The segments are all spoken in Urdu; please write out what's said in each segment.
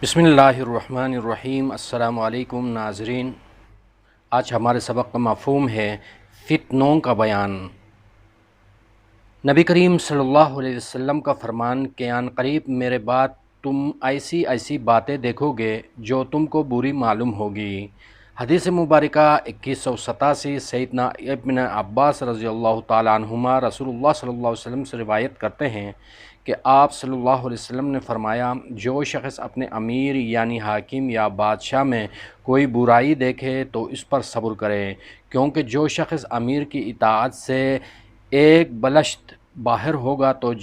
بسم اللہ الرحمن الرحیم۔ السلام علیکم ناظرین، آج ہمارے سبق کا مفہوم ہے فتنوں کا بیان۔ نبی کریم صلی اللہ علیہ وسلم کا فرمان کہ عن قریب میرے بعد تم ایسی باتیں دیکھو گے جو تم کو بری معلوم ہوگی۔ حدیث مبارکہ 2187 سیدنا ابن عباس رضی اللہ تعالیٰ عنہما رسول اللہ صلی اللہ علیہ وسلم سے روایت کرتے ہیں کہ آپ صلی اللہ علیہ وسلم نے فرمایا، جو شخص اپنے امیر یعنی حاکم یا بادشاہ میں کوئی برائی دیکھے تو اس پر صبر کرے، کیونکہ جو شخص امیر کی اطاعت سے ایک بلشت باہر ہوگا تو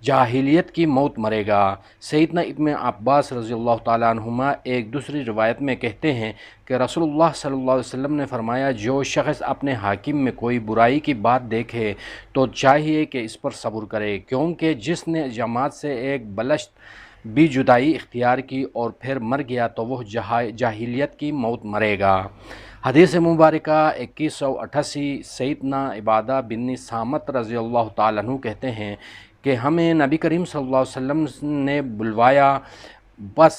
جاہلیت کی موت مرے گا۔ سیدنا ابن عباس رضی اللہ تعالیٰ عنہما ایک دوسری روایت میں کہتے ہیں کہ رسول اللہ صلی اللہ علیہ وسلم نے فرمایا، جو شخص اپنے حاکم میں کوئی برائی کی بات دیکھے تو چاہیے کہ اس پر صبر کرے، کیونکہ جس نے جماعت سے ایک بلشت بھی جدائی اختیار کی اور پھر مر گیا تو وہ جاہلیت کی موت مرے گا۔ حدیث مبارکہ 2188 سیدنا عبادہ بن صامت رضی اللہ تعالیٰ عنہ کہتے ہیں کہ ہمیں نبی کریم صلی اللہ علیہ وسلم نے بلوایا، بس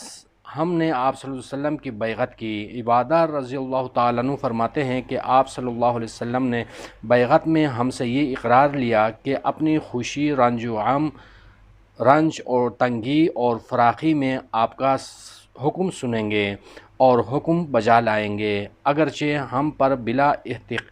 ہم نے آپ صلی اللہ علیہ وسلم کی بیعت کی۔ عبادہ رضی اللہ تعالیٰ عنہ فرماتے ہیں کہ آپ صلی اللہ علیہ وسلم نے بیعت میں ہم سے یہ اقرار لیا کہ اپنی خوشی، رنج اور تنگی اور فراخی میں آپ کا حکم سنیں گے اور حکم بجا لائیں گے، اگرچہ ہم پر بلا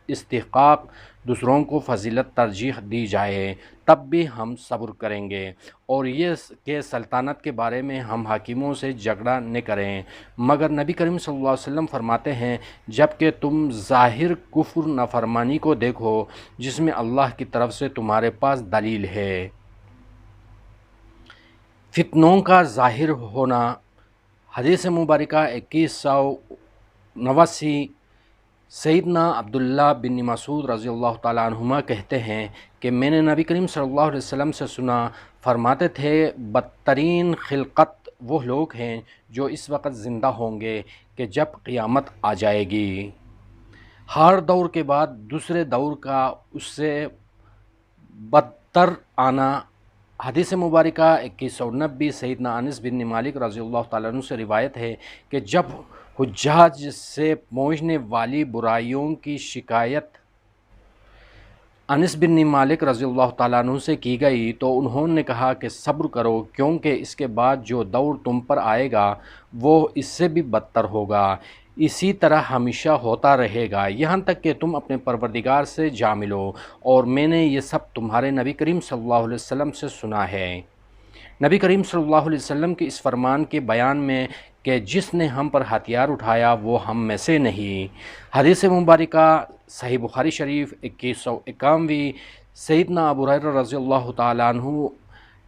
استحقاق دوسروں کو فضیلت ترجیح دی جائے تب بھی ہم صبر کریں گے، اور یہ کہ سلطنت کے بارے میں ہم حاکموں سے جھگڑا نہ کریں، مگر نبی کریم صلی اللہ علیہ وسلم فرماتے ہیں، جب کہ تم ظاہر کفر نافرمانی کو دیکھو جس میں اللہ کی طرف سے تمہارے پاس دلیل ہے۔ فتنوں کا ظاہر ہونا۔ حدیث مبارکہ 2189 سیدنا عبداللہ بن مسعود رضی اللہ تعالیٰ عنہما کہتے ہیں کہ میں نے نبی کریم صلی اللہ علیہ وسلم سے سنا، فرماتے تھے، بدترین خلقت وہ لوگ ہیں جو اس وقت زندہ ہوں گے کہ جب قیامت آ جائے گی۔ ہر دور کے بعد دوسرے دور کا اس سے بدتر آنا۔ حدیث مبارکہ 2190 سیدنا انس بن مالک رضی اللہ تعالیٰ عنہ سے روایت ہے کہ جب حجاج سے پہنچنے والی برائیوں کی شکایت انس بن مالک رضی اللہ تعالیٰ عنہ سے کی گئی تو انہوں نے کہا کہ صبر کرو، کیونکہ اس کے بعد جو دور تم پر آئے گا وہ اس سے بھی بدتر ہوگا، اسی طرح ہمیشہ ہوتا رہے گا یہاں تک کہ تم اپنے پروردگار سے جا ملو، اور میں نے یہ سب تمہارے نبی کریم صلی اللہ علیہ وسلم سے سنا ہے۔ نبی کریم صلی اللہ علیہ وسلم کے اس فرمان کے بیان میں کہ جس نے ہم پر ہتھیار اٹھایا وہ ہم میں سے نہیں۔ حدیث مبارکہ صحیح بخاری شریف 2191 سیدنا ابو ہریرہ رضی اللہ تعالیٰ عنہ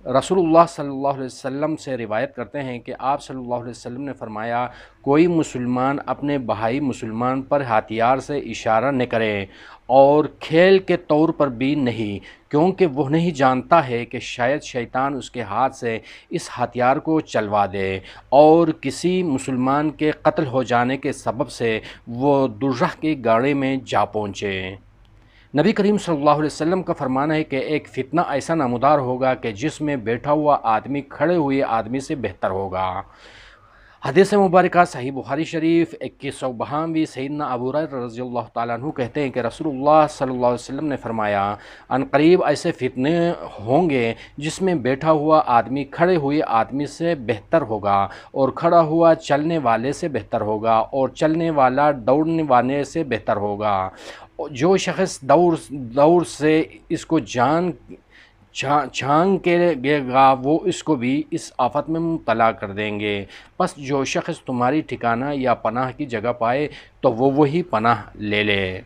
رسول اللہ صلی اللہ علیہ وسلم سے روایت کرتے ہیں کہ آپ صلی اللہ علیہ وسلم نے فرمایا، کوئی مسلمان اپنے بھائی مسلمان پر ہتھیار سے اشارہ نہ کرے اور کھیل کے طور پر بھی نہیں، کیونکہ وہ نہیں جانتا ہے کہ شاید شیطان اس کے ہاتھ سے اس ہتھیار کو چلوا دے اور کسی مسلمان کے قتل ہو جانے کے سبب سے وہ دوزخ کی گاڑی میں جا پہنچے۔ نبی کریم صلی اللہ علیہ وسلم کا فرمانا ہے کہ ایک فتنہ ایسا نمودار ہوگا کہ جس میں بیٹھا ہوا آدمی کھڑے ہوئے آدمی سے بہتر ہوگا۔ حدیث مبارکہ صحیح بخاری شریف 2192 سیدنا ابو ہریرہ رضی اللہ تعالیٰ عنہ کہتے ہیں کہ رسول اللہ صلی اللہ علیہ وسلم نے فرمایا، ان قریب ایسے فتنے ہوں گے جس میں بیٹھا ہوا آدمی کھڑے ہوئے آدمی سے بہتر ہوگا، اور کھڑا ہوا چلنے والے سے بہتر ہوگا، اور چلنے والا دوڑنے والے سے بہتر ہوگا۔ جو شخص دور سے اس کو چھان کے گے گا وہ اس کو بھی اس آفت میں مبتلا کر دیں گے، پس جو شخص تمہاری ٹھکانہ یا پناہ کی جگہ پائے تو وہ وہی پناہ لے لے۔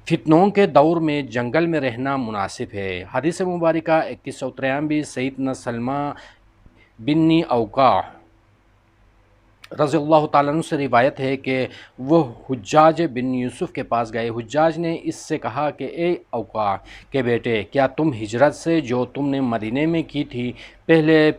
فتنوں کے دور میں جنگل میں رہنا مناسب ہے۔ حدیث مبارکہ 2193 سیدنا سلمہ بن اوقاع رضی اللہ تعالیٰ عنہ سے روایت ہے کہ وہ حجاج بن یوسف کے پاس گئے۔ حجاج نے اس سے کہا کہ اے اوقاع کے بیٹے، کیا تم ہجرت سے جو تم نے مدینے میں کی تھی پہلے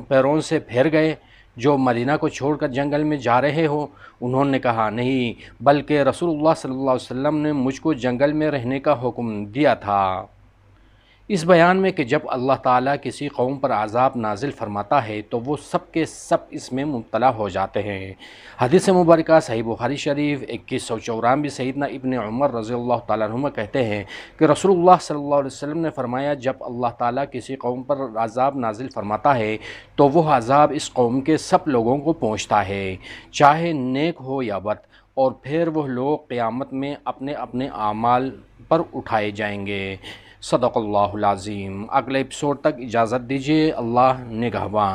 پیروں سے پھر گئے جو مدینہ کو چھوڑ کر جنگل میں جا رہے ہو؟ انہوں نے کہا، نہیں، بلکہ رسول اللہ صلی اللہ علیہ وسلم نے مجھ کو جنگل میں رہنے کا حکم دیا تھا۔ اس بیان میں کہ جب اللہ تعالیٰ کسی قوم پر عذاب نازل فرماتا ہے تو وہ سب کے سب اس میں مبتلا ہو جاتے ہیں۔ حدیث مبارکہ صحیح بخاری شریف 2194 سیدنا ابن عمر رضی اللہ تعالیٰ عنہما کہتے ہیں کہ رسول اللہ صلی اللہ علیہ وسلم نے فرمایا، جب اللہ تعالیٰ کسی قوم پر عذاب نازل فرماتا ہے تو وہ عذاب اس قوم کے سب لوگوں کو پہنچتا ہے، چاہے نیک ہو یا بد، اور پھر وہ لوگ قیامت میں اپنے اپنے اعمال پر اٹھائے جائیں گے۔ صدق اللہ العظیم۔ اگلے ایپیسوڈ تک اجازت دیجیے۔ اللہ نگہبان۔